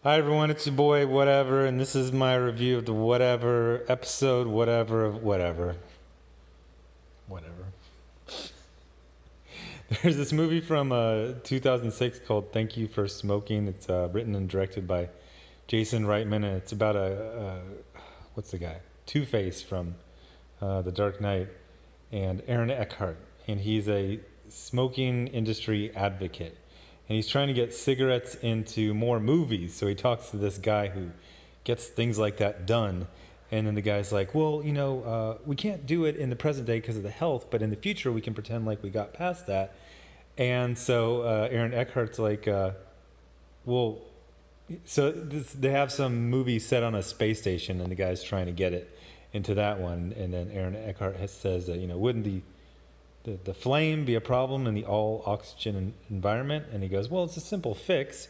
Hi everyone, it's your boy Whatever, and this is my review of the Whatever episode, whatever of whatever. Whatever. There's this movie from 2006 called Thank You for Smoking. It's written and directed by Jason Reitman, and it's about what's the guy? Two-Face from The Dark Knight, and Aaron Eckhart, and he's a smoking industry advocate. And he's trying to get cigarettes into more movies. So he talks to this guy who gets things like that done. And then the guy's like, well, we can't do it in the present day because of the health, but in the future we can pretend like we got past that. And so Aaron Eckhart's like, they have some movie set on a space station, and the guy's trying to get it into that one. And then Aaron Eckhart says that, wouldn't the flame be a problem in the all oxygen environment? And he goes, well, it's a simple fix.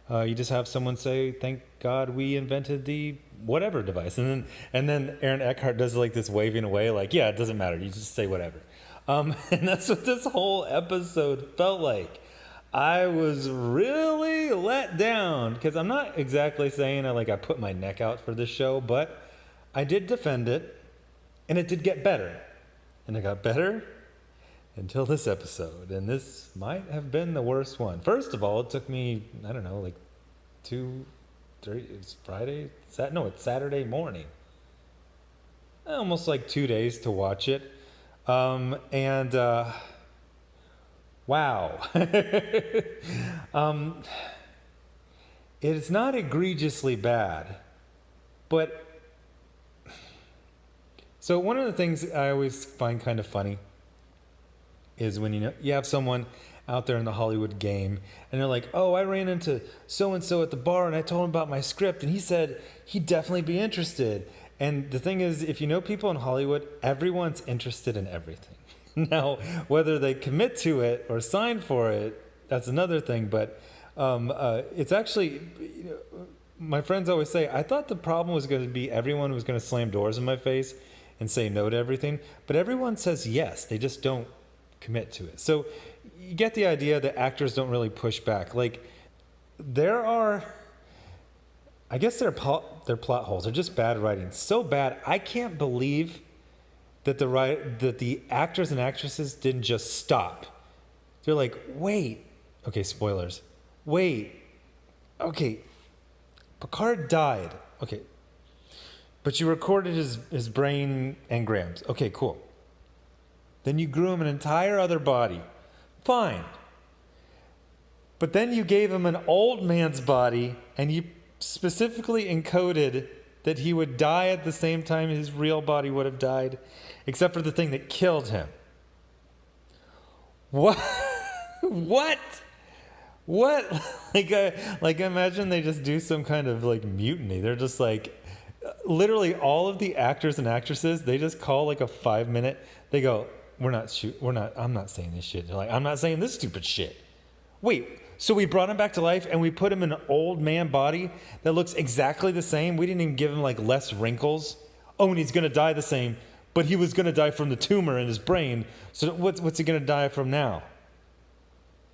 You just have someone say, thank God we invented the whatever device. And then Aaron Eckhart does like this waving away, like, yeah, it doesn't matter. You just say whatever. And that's what this whole episode felt like. I was really let down because I'm not exactly saying I put my neck out for this show, but I did defend it, and it did get better. And it got better until this episode, and this might have been the worst one. First of all, it took me, I don't know, like 2, 3, it's Friday? No, it's Saturday morning. Almost like 2 days to watch it. Wow. It's not egregiously bad, but... So one of the things I always find kind of funny is when you have someone out there in the Hollywood game and they're like, oh, I ran into so-and-so at the bar and I told him about my script and he said he'd definitely be interested. And the thing is, if you know people in Hollywood, everyone's interested in everything. Now, whether they commit to it or sign for it, that's another thing. But it's actually, my friends always say, I thought the problem was going to be everyone was going to slam doors in my face and say no to everything. But everyone says yes. They just don't commit to it. So you get the idea that actors don't really push back. Like, there are, I guess they're plot holes. They're just bad writing. So bad, I can't believe that the actors and actresses didn't just stop. They're like, wait, okay, spoilers. Wait, okay, Picard died. Okay, but you recorded his brain engrams. Okay, cool. Then you grew him an entire other body. Fine. But then you gave him an old man's body, and you specifically encoded that he would die at the same time his real body would have died, except for the thing that killed him. What? What? What? Like imagine they just do some kind of like mutiny. They're just like, literally all of the actors and actresses, they just call like a 5-minute, they go, I'm not saying this shit. They're like, I'm not saying this stupid shit. Wait, so we brought him back to life and we put him in an old man body that looks exactly the same? We didn't even give him like less wrinkles? Oh, and he's going to die the same, but he was going to die from the tumor in his brain. So what's he going to die from now?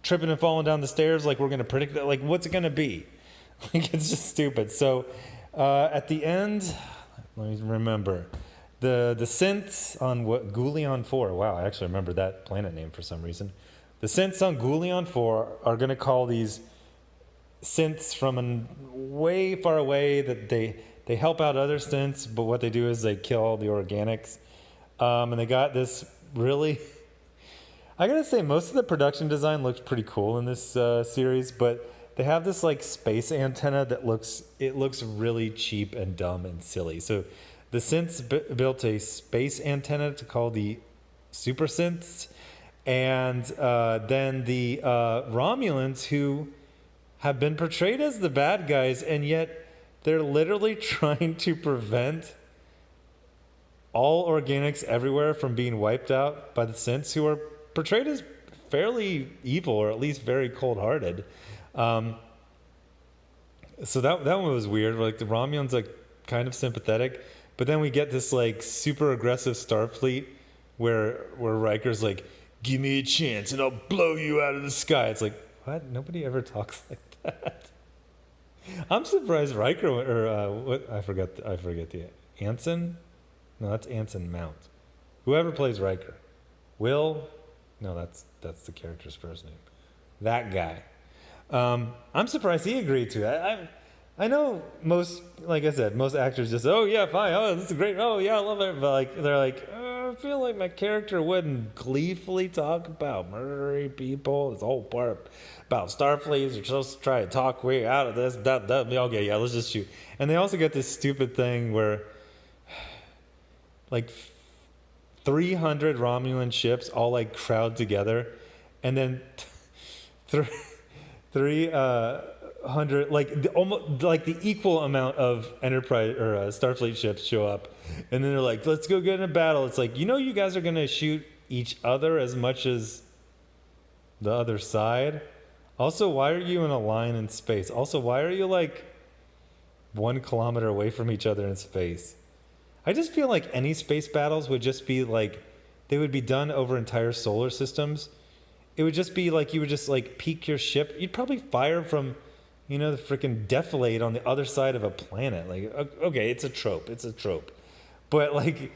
Tripping and falling down the stairs like we're going to predict that? Like, what's it going to be? Like, it's just stupid. So at the end, let me remember. The synths on Goulion 4, wow, I actually remember that planet name for some reason. The synths on Goulion 4 are going to call these synths from way far away that they help out other synths, but what they do is they kill all the organics. And they got this really... I gotta say, most of the production design looks pretty cool in this series, but they have this like space antenna that looks really cheap and dumb and silly. So the synths built a space antenna to call the super synths, and then the Romulans, who have been portrayed as the bad guys, and yet they're literally trying to prevent all organics everywhere from being wiped out by the synths, who are portrayed as fairly evil, or at least very cold-hearted. So that one was weird. Like, the Romulans like kind of sympathetic, but then we get this like super aggressive Starfleet where Riker's like, give me a chance and I'll blow you out of the sky. It's like, what? Nobody ever talks like that. I'm surprised Riker or what I forgot the Anson. No, that's Anson Mount. Whoever plays Riker, Will. No, that's the character's first name. That guy. I'm surprised he agreed to it. I know most, like I said, most actors just, oh yeah, fine, oh this is great, oh yeah, I love it, but like they're like, I feel like my character wouldn't gleefully talk about murdering people. This whole part about Starfleet, you're supposed to try to talk way out of this. Okay, yeah, let's just shoot. And they also got this stupid thing where, like, 300 Romulan ships all like crowd together, and then three 100 almost like the equal amount of Enterprise or Starfleet ships show up, and then they're like, let's go get in a battle. It's like, you guys are gonna shoot each other as much as the other side. Also, why are you in a line in space? Also, why are you like 1 kilometer away from each other in space? I just feel like any space battles would just be like, they would be done over entire solar systems. It would just be like, you would just like peek your ship. You'd probably fire from, the freaking defilade on the other side of a planet. Like, okay, it's a trope. But like,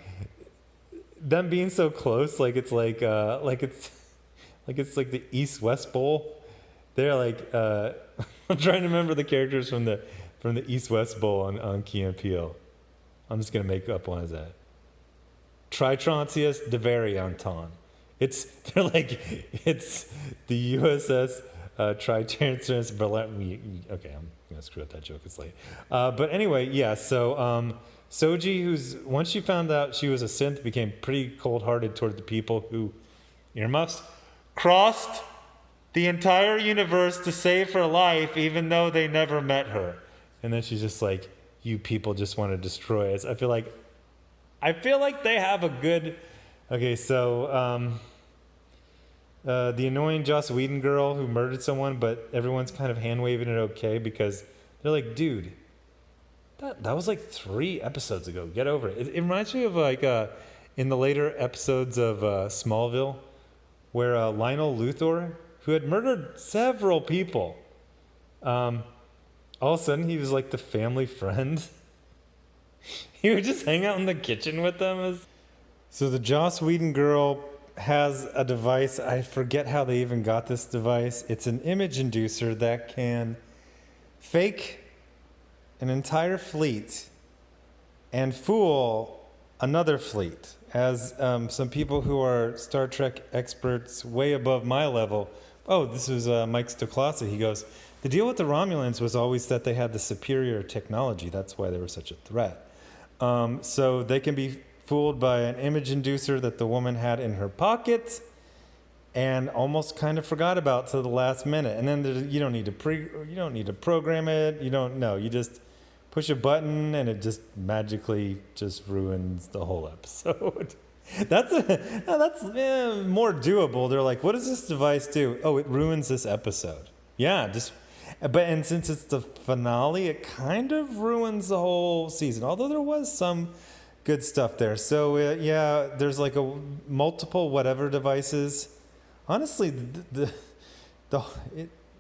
them being so close, like it's like the East-West Bowl. They're like, I'm trying to remember the characters from the East-West Bowl on Key and Peele. I'm just gonna make up one as that. Transius de Varianton. It's the USS Tri-Transius Berlin. Okay, I'm gonna screw up that joke. It's late. But anyway, yeah. So Soji, once she found out she was a synth, became pretty cold-hearted toward the people who, earmuffs, crossed the entire universe to save her life, even though they never met her. And then she's just like, you people just want to destroy us. I feel like they have a good. Okay, so the annoying Joss Whedon girl who murdered someone, but everyone's kind of hand waving it okay because they're like, dude, that was like 3 episodes ago. Get over it. It reminds me of like in the later episodes of Smallville, where Lionel Luthor, who had murdered several people, all of a sudden, he was like the family friend. He would just hang out in the kitchen with them. So the Joss Whedon girl has a device. I forget how they even got this device. It's an image inducer that can fake an entire fleet and fool another fleet. As some people who are Star Trek experts way above my level. Oh, this was Mike Stoklasa. He goes, the deal with the Romulans was always that they had the superior technology. That's why they were such a threat. So they can be fooled by an image inducer that the woman had in her pocket and almost kind of forgot about to the last minute. And then you don't need to program it. You just push a button and it just magically just ruins the whole episode. That's more doable. They're like, what does this device do? Oh, it ruins this episode. Yeah, and since it's the finale, it kind of ruins the whole season. Although there was some good stuff there. So yeah, there's like multiple whatever devices. Honestly,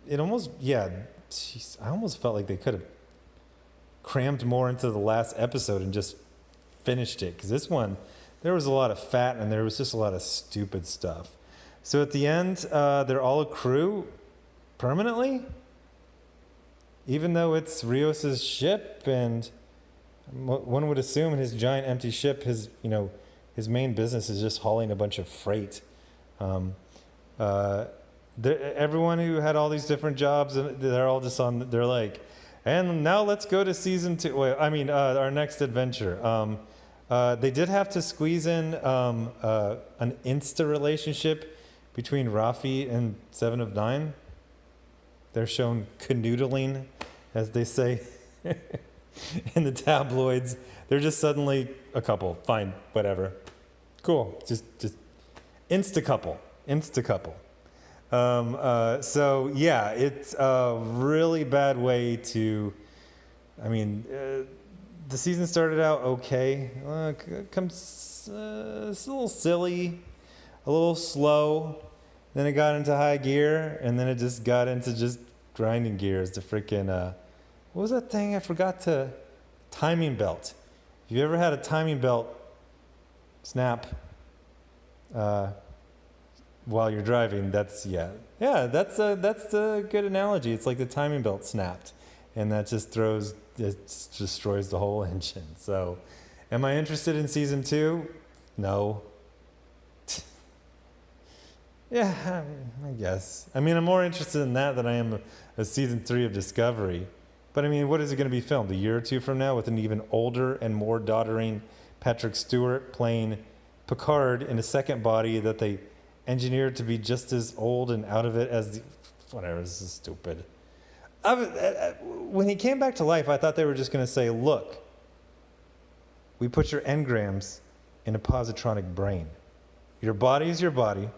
it almost, yeah. Geez, I almost felt like they could have crammed more into the last episode and just finished it, because this one, there was a lot of fat and there was just a lot of stupid stuff. So at the end, they're all a crew permanently, even though it's Rios's ship, and one would assume in his giant empty ship, his main business is just hauling a bunch of freight. Everyone who had all these different jobs, and they're all just on. They're like, and now let's go to season 2. Our next adventure. They did have to squeeze in an Insta relationship between Rafi and 7 of 9. They're shown canoodling, as they say in the tabloids. They're just suddenly a couple. Fine, whatever. Cool. Just insta couple. So yeah, it's a really bad way to. The season started out okay. It's a little silly, a little slow. Then it got into high gear, and then it just got into just grinding gears. The freaking What was that thing I forgot to... Timing belt. If you ever had a timing belt snap while you're driving, that's that's a good analogy. It's like the timing belt snapped, and that just destroys the whole engine. So, am I interested in season 2? No. Yeah, I guess. I mean, I'm more interested in that than I am a season 3 of Discovery. But I mean, what is it going to be filmed? A year or two from now with an even older and more doddering Patrick Stewart playing Picard in a second body that they engineered to be just as old and out of it as the... Whatever, this is stupid. When he came back to life, I thought they were just going to say, look, we put your engrams in a positronic brain. Your body is your body.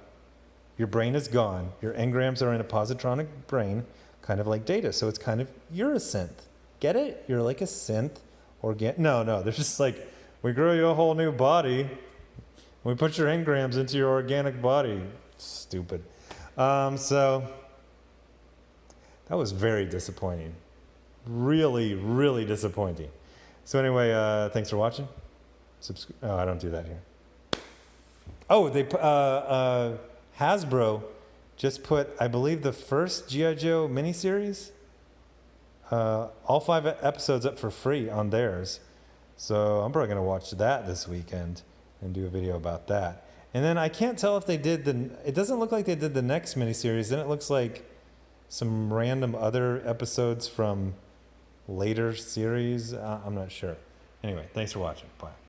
Your brain is gone. Your engrams are in a positronic brain, kind of like Data. So it's kind of, you're a synth. Get it? You're like a synth. No, they're just like, we grow you a whole new body. We put your engrams into your organic body. Stupid. So that was very disappointing. Really, really disappointing. So anyway, thanks for watching. Oh, I don't do that here. Oh, they Hasbro just put, I believe, the first G.I. Joe miniseries, all 5 episodes up for free on theirs. So I'm probably going to watch that this weekend and do a video about that. And then I can't tell if they did it doesn't look like they did the next miniseries. Then it looks like some random other episodes from later series. I'm not sure. Anyway, thanks for watching. Bye.